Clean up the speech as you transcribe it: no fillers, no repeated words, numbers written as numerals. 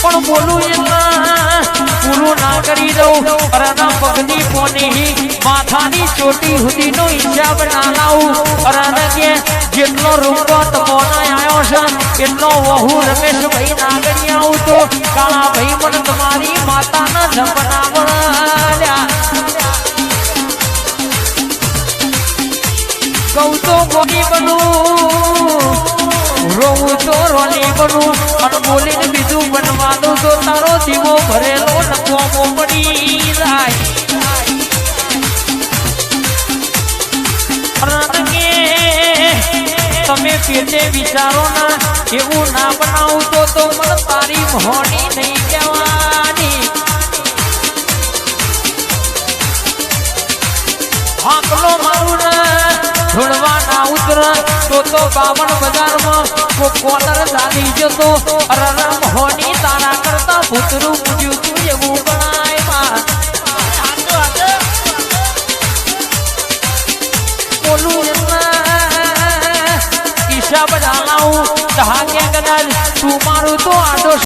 પણ બોલું એટલા પૂરું ના કરી દઉં અરના પગની પોની માથાની ચોટી સુધીનો હિસાબ ના લાવું અરના કે જેટલો રૂપો તમોના આવ્યો છે એટલો વહુ રમેશભાઈ નાગરી આવું તો કાળા ભાઈ મને તમારી માતાના જપના મળ્યા કહું તો ગોળી બનું રોવું તો રોલી બનું અને બોલીને બીજું બનવાનું તો તારો દીવો ભરેલો લખવો પડી જાય તમે પેટે વિચારો ના એવું ના બનાવું તો મને તારી મોહની નહીં કહેવાની આંકલો મારું ના છોડવા ના ઉતર તો બાવન બજારમાં કોલર ચાલી જતો અરર મોહની તારા કરતા ભૂતરું પૂજ્યું તું એવું બનાય બોલું હિસાબ જાણાવું ધાકે કદાચ તું મારું તો આડો